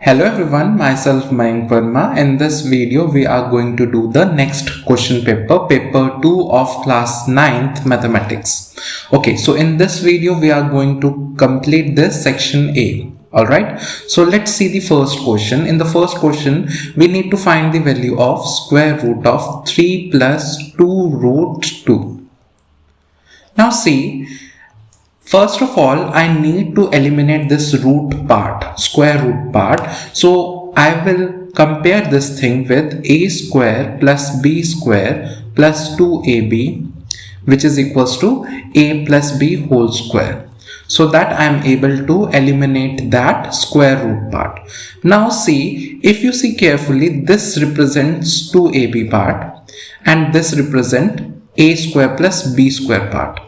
Hello everyone, myself Mayank Verma. In this video, we are going to do the next question paper, paper 2 of class 9th mathematics. Okay, so in this video, we are going to complete this section A. Alright, so let's see the first question. In the first question, we need to find the value of square root of 3 plus 2 root 2. Now see, first of all, I need to eliminate this root part, square root part. So I will compare this thing with a square plus b square plus 2ab, which is equals to a plus b whole square. So that I am able to eliminate that square root part. Now see, if you see carefully, this represents 2ab part and this represents a square plus b square part.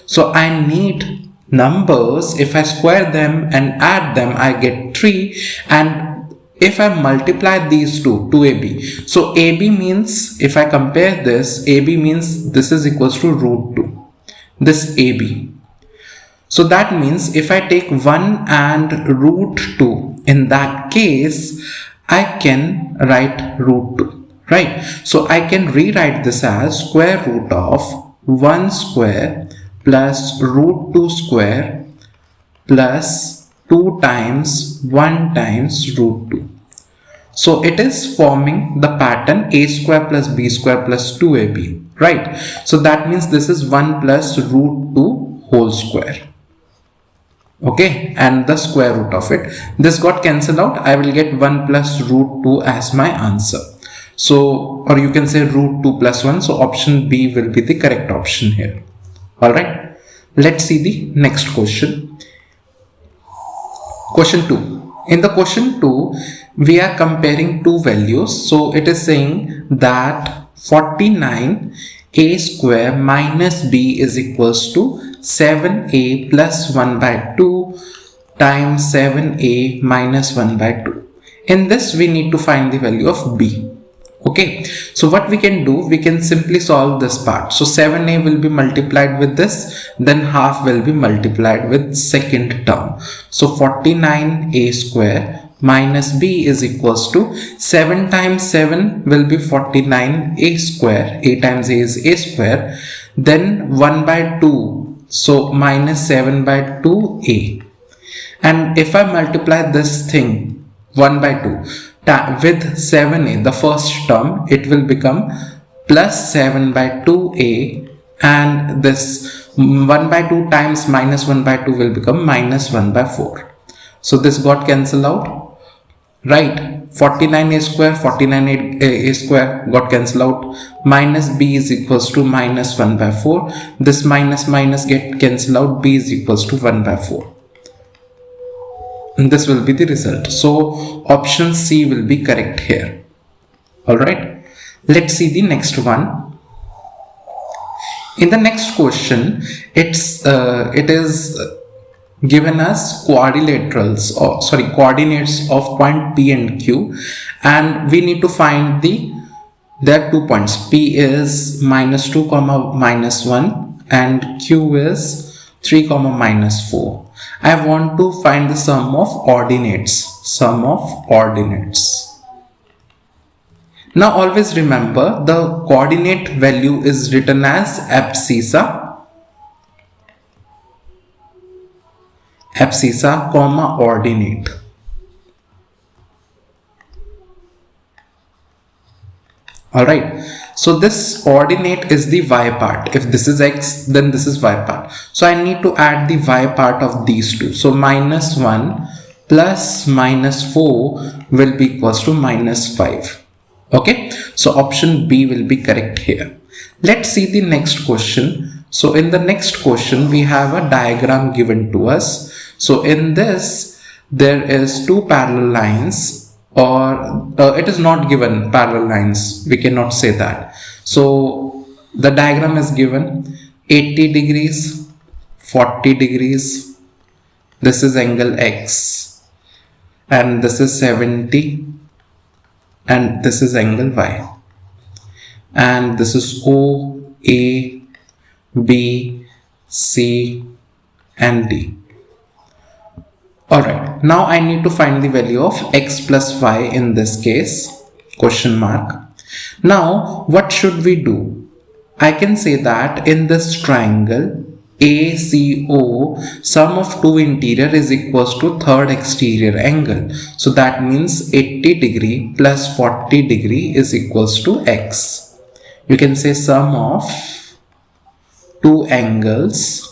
So I need numbers. If I square them and add them, I get 3, and if I multiply these two, 2ab, so ab means, if I compare this, ab means this is equals to root 2, this ab. So that means if I take 1 and root 2, in that case I can write root 2, right? So I can rewrite this as square root of 1 square plus root 2 square plus 2 times 1 times root 2. So it is forming the pattern a square plus b square plus 2ab, right? So that means this is 1 plus root 2 whole square. Okay, and the square root of it. This got cancelled out. I will get 1 plus root 2 as my answer. So, or you can say root 2 plus 1. So option B will be the correct option here. Alright, let's see the next question. Question 2. In the question 2, we are comparing two values. So it is saying that 49 a square minus b is equals to 7a plus 1 by 2 times 7a minus 1 by 2. In this, we need to find the value of b. Okay, so what we can do, we can simply solve this part. So 7a will be multiplied with this, then half will be multiplied with second term. So 49a square minus b is equals to 7 times 7 will be 49a square, a times a is a square, then 1 by 2, so minus 7 by 2a. And if I multiply this thing 1 by 2 with 7a, the first term, it will become plus 7 by 2a, and this 1 by 2 times minus 1 by 2 will become minus 1 by 4. So this got cancelled out, right? 49a square, 49a square got cancelled out. Minus b is equals to minus 1 by 4. This minus minus get cancelled out. B is equals to 1 by 4. And this will be the result. So option C will be correct here. Alright, let's see the next one. In the next question, it is given us coordinates of point P and Q, and we need to find there are 2 points. P is minus 2 comma minus 1 and Q is 3 comma minus 4. I want to find the sum of ordinates. Now always remember, the coordinate value is written as abscissa comma ordinate. Alright, so this ordinate is the y part. If this is x, then this is y part. So I need to add the y part of these two. So minus 1 plus minus 4 will be equals to minus 5. Okay, so option B will be correct here. Let's see the next question. So in the next question, we have a diagram given to us. So in this, there is two parallel lines, or it is not given parallel lines, we cannot say that. So the diagram is given 80 degrees, 40 degrees, this is angle X, and this is 70, and this is angle Y, and this is O, A, B, C and D. Alright, now I need to find the value of x plus y in this case, question mark. Now, what should we do? I can say that in this triangle ACO, sum of two interior is equals to third exterior angle. So that means 80 degree plus 40 degree is equals to x. You can say sum of two angles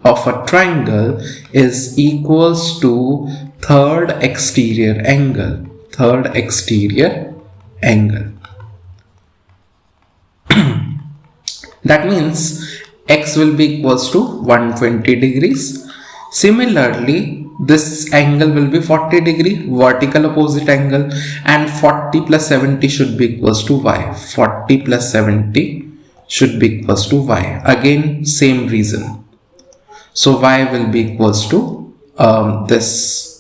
of a triangle is equals to third exterior angle. That means x will be equals to 120 degrees. Similarly, this angle will be 40 degree, vertical opposite angle, and 40 plus 70 should be equals to y. 40 plus 70 should be equals to y. Again, same reason. So y will be equals to this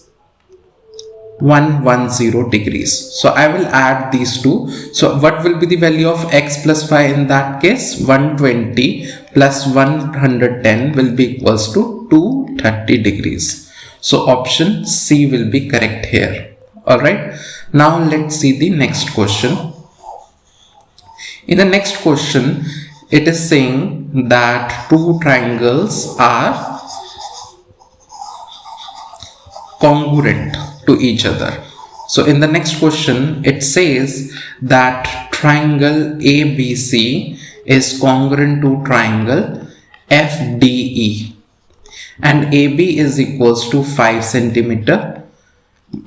110 degrees. So I will add these two. So what will be the value of x plus y in that case? 120 plus 110 will be equals to 230 degrees. So option C will be correct here. Alright. Now let's see the next question. In the next question, it is saying that two triangles are congruent to each other. So in the next question, it says that triangle ABC is congruent to triangle FDE, and AB is equals to 5 centimeter,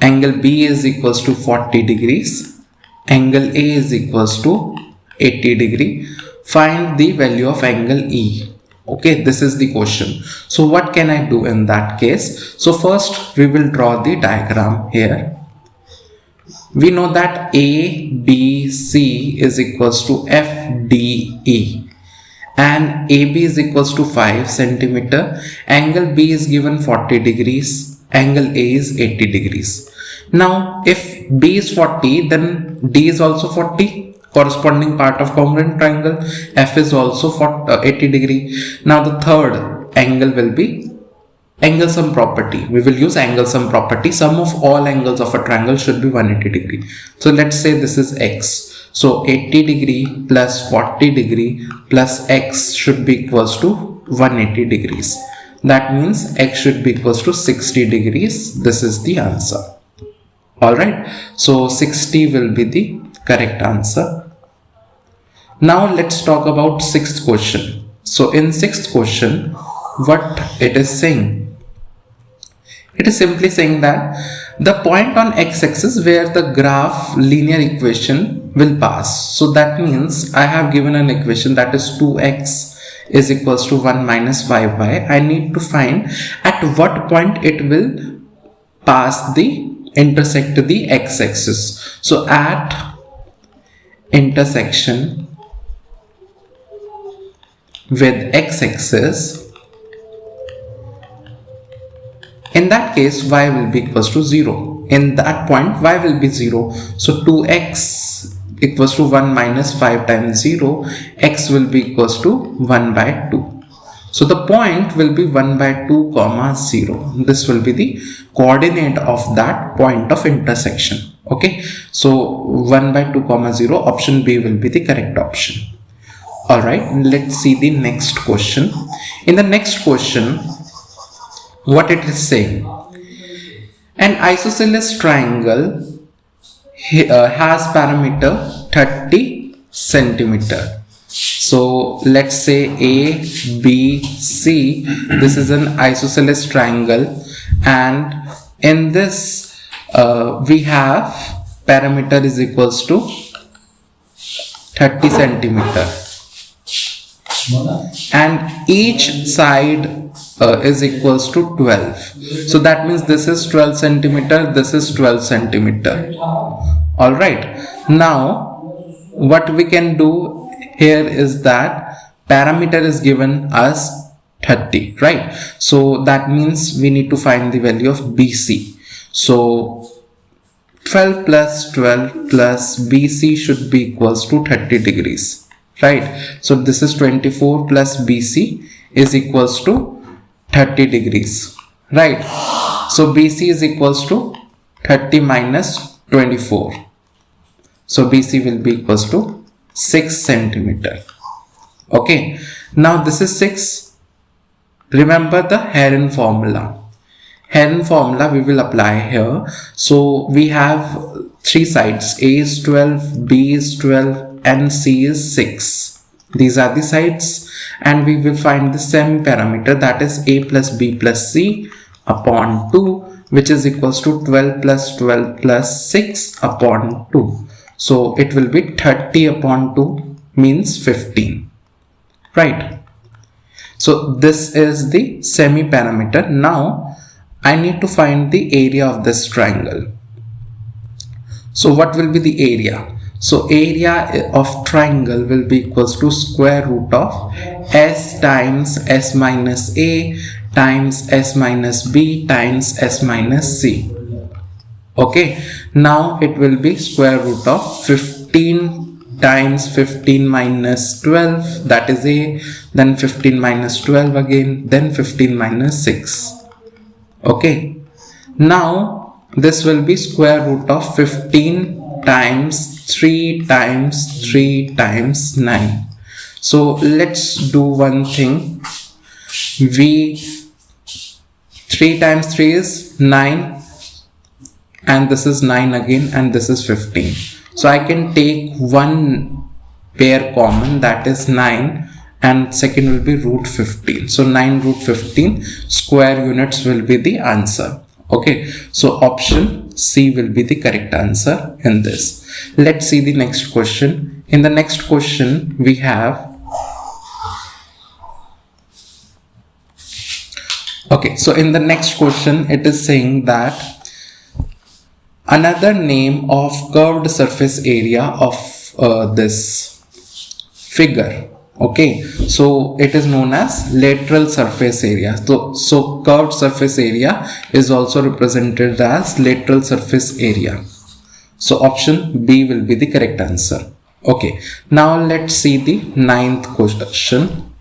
angle B is equals to 40 degrees, angle A is equals to 80 degree. Find the value of angle E. Okay, this is the question. So what can I do in that case? So first we will draw the diagram here. We know that ABC is equals to FDE, and AB is equals to 5 centimeter. Angle B is given 40 degrees. Angle A is 80 degrees. Now if B is 40, then D is also 40. Corresponding part of congruent triangle. F is also 80 degree. Now the third angle will be angle sum property. We will use angle sum property. Sum of all angles of a triangle should be 180 degree. So let's say this is x. So 80 degree plus 40 degree plus x should be equals to 180 degrees. That means x should be equals to 60 degrees. This is the answer. Alright. So 60 will be the correct answer. Now let's talk about sixth question. So in sixth question, what it is saying? It is simply saying that the point on x-axis where the graph linear equation will pass. So that means I have given an equation that is 2x is equals to 1 minus 5y. I need to find at what point it will pass the intersect the x-axis. So at intersection with x-axis, in that case y will be equals to 0. In that point y will be 0. So 2x equals to 1 minus 5 times 0, x will be equals to 1 by 2. So the point will be 1 by 2 comma 0. This will be the coordinate of that point of intersection. Okay, so 1 by 2 comma 0, option B will be the correct option. Alright, let's see the next question. In the next question, what it is saying? An isosceles triangle has parameter 30 centimeter. So let's say A, B, C. This is an isosceles triangle, and in this we have parameter is equals to 30 centimeter, and each side is equals to 12. So that means this is 12 centimeter, this is 12 centimeter. All right, now what we can do here is that parameter is given as 30, right? So that means we need to find the value of BC. So 12 plus 12 plus BC should be equals to 30 degrees, right? So this is 24 plus BC is equals to 30 degrees, right? So BC is equals to 30 minus 24. So BC will be equals to 6 centimeter. Okay. Now this is 6. Remember the Heron formula. Heron formula we will apply here. So we have 3 sides. A is 12, B is 12 and C is 6. These are the sides, and we will find the semi-parameter, that is A plus B plus C upon 2, which is equals to 12 plus 12 plus 6 upon 2. So it will be 30 upon 2 means 15. Right. So this is the semi-parameter. Now I need to find the area of this triangle. So what will be the area? So area of triangle will be equals to square root of S times S minus A times S minus B times S minus C. Okay. Now it will be square root of 15 times 15 minus 12, that is A, then 15 minus 12 again, then 15 minus 6. Okay. Now this will be square root of 15 times 3 times 3 times 9. So let's do one thing. 3 times 3 is 9, and this is 9 again, and this is 15. So I can take one pair common, that is 9, and second will be root 15. So 9 root 15 square units will be the answer. Okay, so option C will be the correct answer in this. Let's see the next question. In the next question we have, okay, so in the next question it is saying that another name of curved surface area of this figure. Okay, so it is known as lateral surface area. So curved surface area is also represented as lateral surface area. So option B will be the correct answer. Okay, now let's see the ninth question.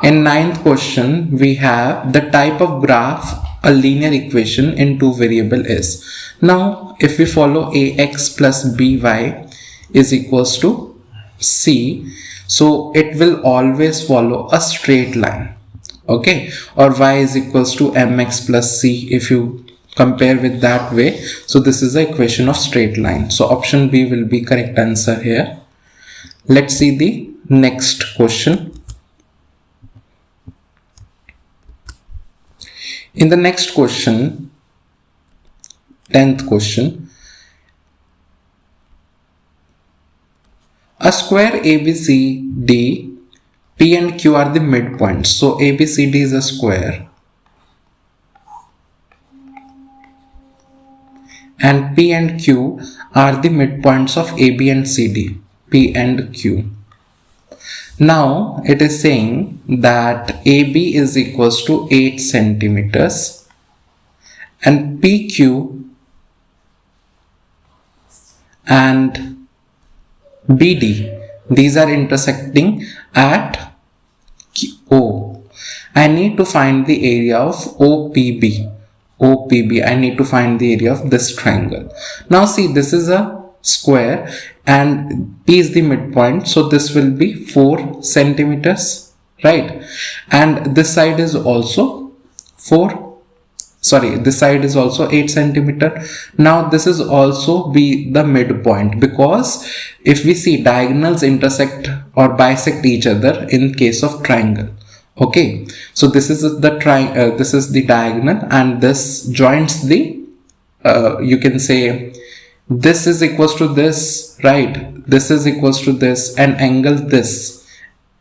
In ninth question, we have the type of graph a linear equation in two variable is. Now, if we follow ax plus by is equals to c, so it will always follow a straight line. Okay, or y is equals to mx plus c if you compare with that way. So this is the equation of straight line. So option B will be correct answer here. Let's see the next question. In the next question, 10th question, a square ABCD, P and Q are the midpoints. So ABCD is a square and P and Q are the midpoints of AB and CD, P and Q. Now it is saying that AB is equals to 8 centimeters and PQ and BD, these are intersecting at O. I need to find the area of OPB. I need to find the area of this triangle. Now see, this is a square and P is the midpoint, so this will be 4 centimeters, right? And this side is also this side is also 8 centimeter. Now this is also be the midpoint, because if we see diagonals intersect or bisect each other in case of triangle. Okay, so this is the this is the diagonal and this joins the you can say this is equals to this, right? This is equals to this, and angle this,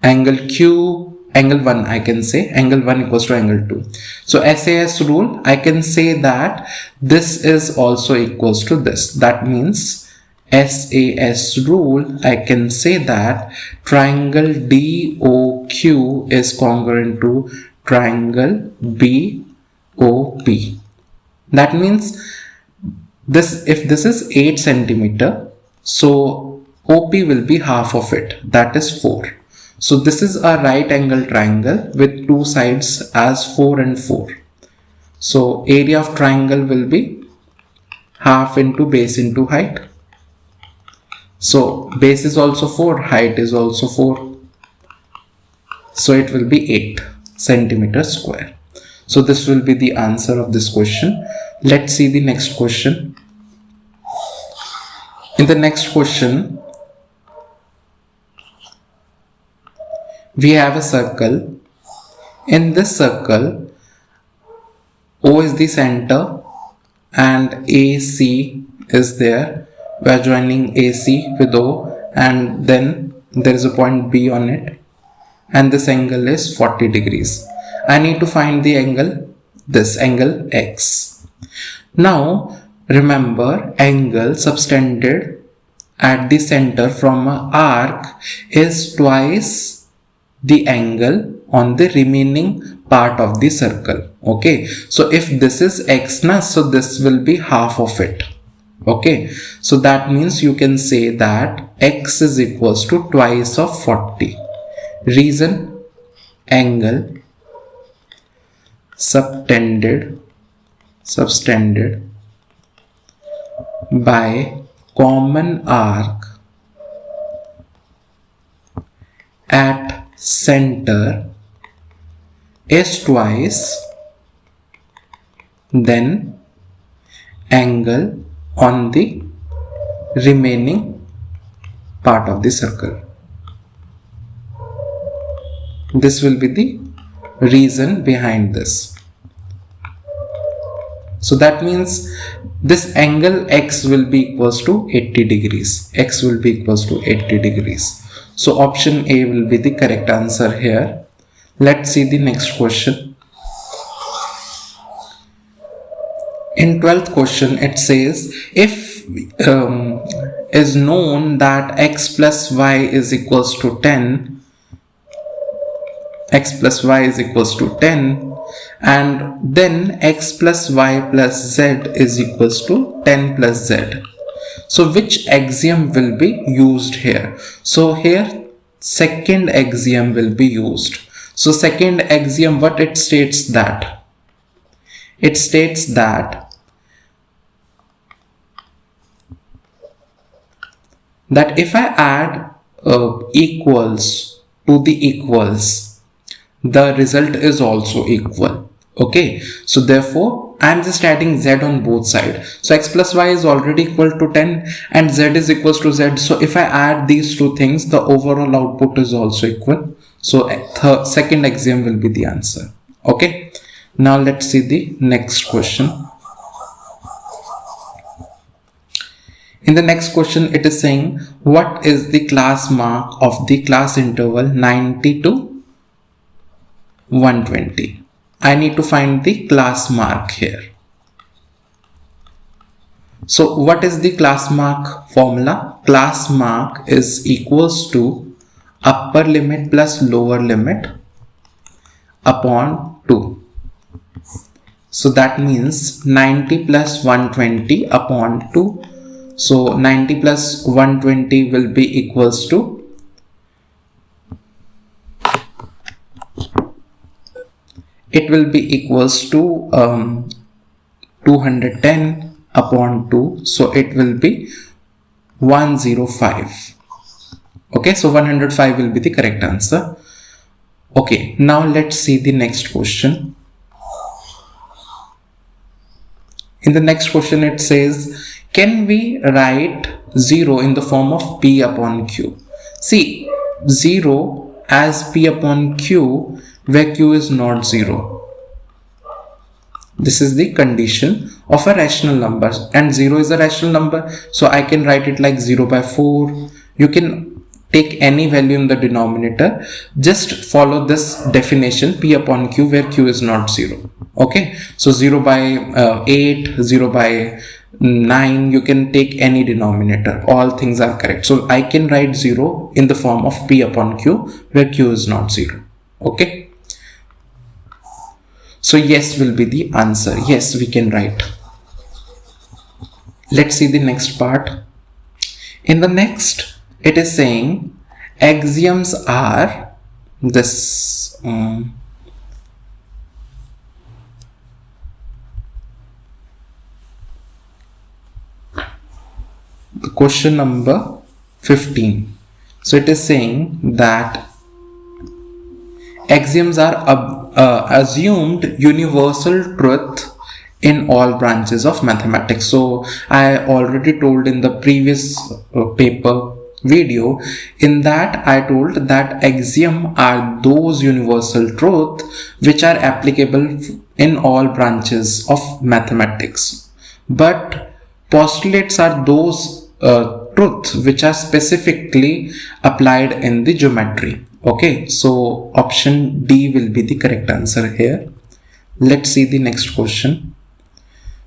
angle Q, angle 1, I can say angle 1 equals to angle 2. So SAS rule, I can say that this is also equals to this. That means SAS rule, I can say that triangle DOQ is congruent to triangle BOP. That means this, if this is 8 centimeter, so OP will be half of it, that is 4. So this is a right angle triangle with two sides as 4 and 4. So area of triangle will be half into base into height. So base is also 4, height is also 4. So it will be 8 centimeters square. So this will be the answer of this question. Let's see the next question. In the next question, we have a circle. In this circle, O is the center and AC is there. We are joining AC with O, and then there is a point B on it, and this angle is 40 degrees. I need to find the angle, this angle X. Now remember, angle subtended at the center from an arc is twice the angle on the remaining part of the circle. Okay, so if this is X na, so this will be half of it. Okay, so that means you can say that X is equals to twice of 40. Reason, angle subtended by common arc at center is twice then angle on the remaining part of the circle. This will be the reason behind this. So that means this angle X will be equals to 80 degrees. X will be equals to 80 degrees. So option A will be the correct answer here. Let's see the next question. In 12th question, it says if is known that x plus y is equals to 10, x plus y is equals to 10, and then x plus y plus z is equals to 10 plus z. So which axiom will be used here? So here second axiom will be used. So second axiom, what it states that? It states that if I add equals to the equals, the result is also equal. Okay, so therefore I am just adding z on both sides. So x plus y is already equal to 10 and z is equals to z. So if I add these two things, the overall output is also equal. So the second axiom will be the answer. Okay, now let's see the next question. In the next question, it is saying what is the class mark of the class interval 90 to 120. I need to find the class mark here. So what is the class mark formula? Class mark is equals to upper limit plus lower limit upon 2. So that means 90 plus 120 upon 2. So 90 plus 120 will be equals to it will be equals to 210 upon 2. So it will be 105. Okay, so 105 will be the correct answer. Okay, now let's see the next question. In the next question, it says, can we write 0 in the form of P upon Q? See, 0 as P upon Q where Q is not 0. This is the condition of a rational number, and 0 is a rational number. So I can write it like 0 by 4. You can take any value in the denominator. Just follow this definition P upon Q where Q is not 0. Okay, so 0 by 8, 0 by 9, you can take any denominator. All things are correct. So I can write 0 in the form of P upon Q where Q is not 0. Okay. So yes will be the answer. Yes, we can write. Let's see the next part. In the next, it is saying axioms are this. the question number 15. So it is saying that axioms are assumed universal truth in all branches of mathematics. So I already told in the previous paper video, in that I told that axiom are those universal truth which are applicable in all branches of mathematics, but postulates are those truths which are specifically applied in the geometry. Okay, so option D will be the correct answer here. Let's see the next question.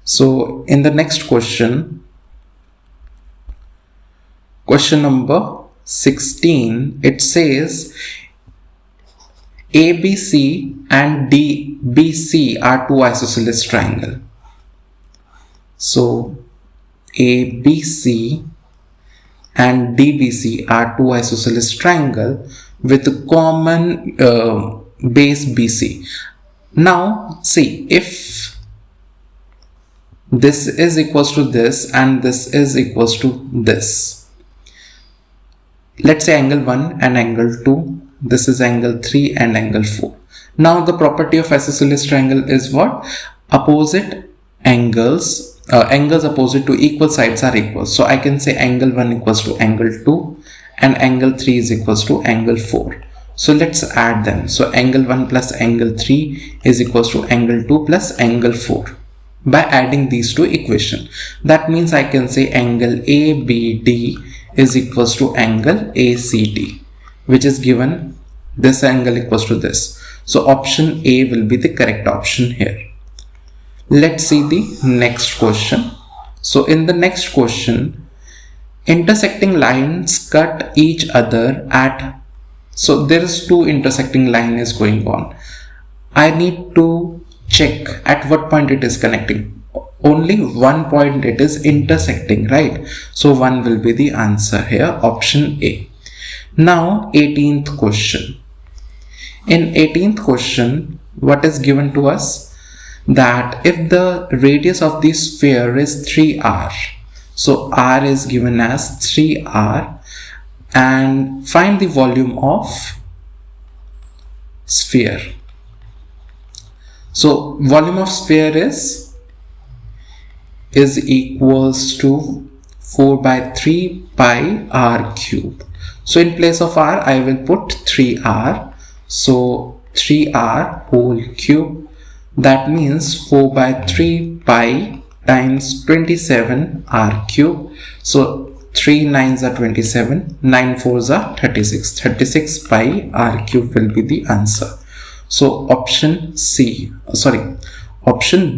So in the next question, question number 16, it says ABC and DBC are two isosceles triangle. So ABC and DBC are two isosceles triangle with a common base BC. Now see, if this is equals to this and this is equals to this, let's say angle 1 and angle 2, this is angle 3 and angle 4. Now the property of isosceles triangle is what? Opposite angles, angles opposite to equal sides are equal. So I can say angle 1 equals to angle 2 and angle 3 is equals to angle 4. So let's add them. So angle 1 plus angle 3 is equals to angle 2 plus angle 4. By adding these two equations, that means I can say angle ABD is equals to angle ACD, which is given this angle equals to this. So option A will be the correct option here. Let's see the next question. So in the next question, intersecting lines cut each other at, so there is two intersecting line is going on. I need to check at what point it is connecting. Only one point it is intersecting, right? So 1 will be the answer here, option A. Now 18th question. In 18th question, what is given to us? That if the radius of the sphere is 3r, so r is given as 3r, and find the volume of sphere. So volume of sphere is equals to 4 by 3 pi r cube. So in place of r, I will put 3r. So 3r whole cube. That means 4 by 3 pi times 27 r cube. So 3 9s are 27, 9 4s are 36. 36 pi r cube will be the answer. So option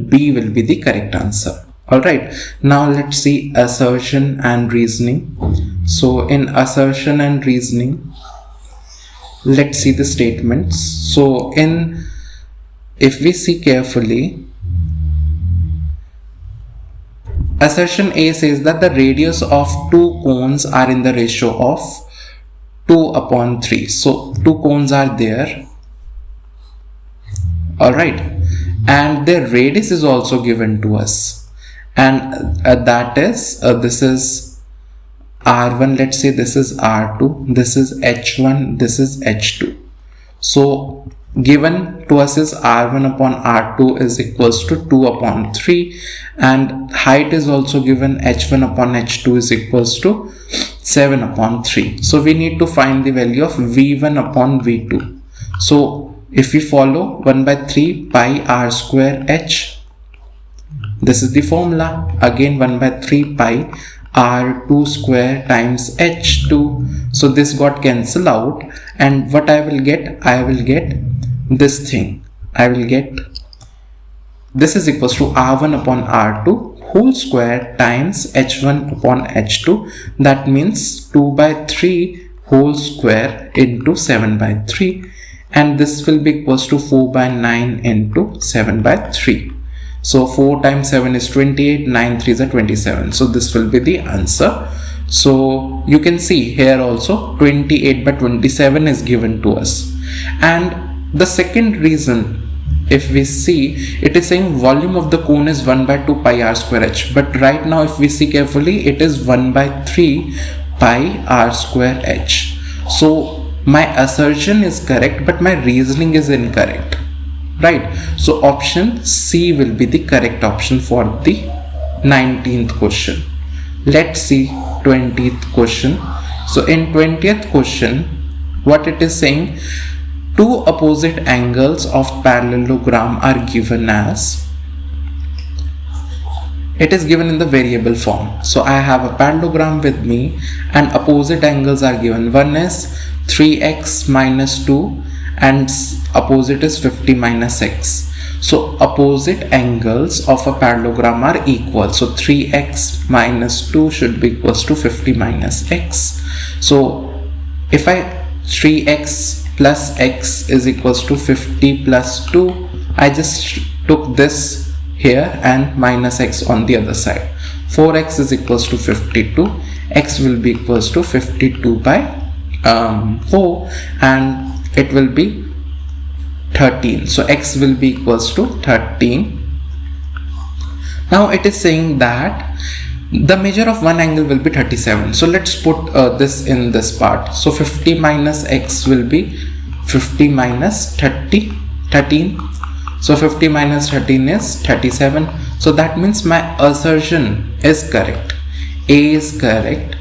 B will be the correct answer. Alright, now let's see assertion and reasoning. So in assertion and reasoning, let's see the statements. So if we see carefully, assertion A says that the radius of two cones are in the ratio of 2/3. So two cones are there. Alright, and their radius is also given to us, and that is this is r1. Let's say this is r2, this is h1, this is h2. So given to us is r1 upon r2 is equals to 2/3, and height is also given, h1 upon h2 is equals to 7/3. So we need to find the value of v1 upon v2. So if we follow 1 by 3 pi r square h, this is the formula. Again 1 by 3 pi r2 square times h2. So this got cancelled out, and what I will get? I will get this thing. I will get this is equals to r1 upon r2 whole square times h1 upon h2. That means 2 by 3 whole square into 7 by 3. And this will be equals to 4 by 9 into 7 by 3. So 4 times 7 is 28, 9 3s are 27. So this will be the answer. So you can see here also 28 by 27 is given to us. And the second reason if we see, it is saying volume of the cone is 1 by 2 pi r square h, but right now if we see carefully, it is 1 by 3 pi r square h. So my assertion is correct, but my reasoning is incorrect, right? So option C will be the correct option for the 19th question. Let's see 20th question. So in 20th question, what it is saying, two opposite angles of parallelogram are given as, it is given in the variable form. So I have a parallelogram with me and opposite angles are given. One is 3x minus 2 and opposite is 50 minus x. So opposite angles of a parallelogram are equal. So 3x minus 2 should be equals to 50 minus x. So if 3x plus x is equals to 50 plus 2, I just took this here and minus x on the other side. 4x is equals to 52, x will be equals to 52 by 4 and it will be 13. So x will be equals to 13. Now it is saying that the measure of one angle will be 37. So let's put this in this part. So 50 minus x will be 50 minus 13. So 50 minus 13 is 37. So that means my assertion is correct. A is correct.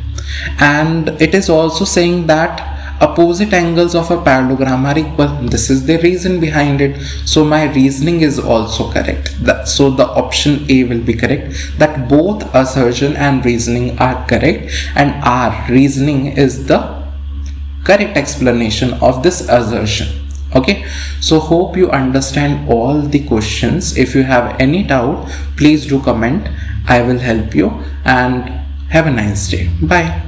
And it is also saying that opposite angles of a parallelogram are equal. This is the reason behind it. So my reasoning is also correct. So the option A will be correct, that both assertion and reasoning are correct, and our reasoning is the correct explanation of this assertion. Okay, so hope you understand all the questions. If you have any doubt, please do comment. I will help you, and have a nice day. Bye.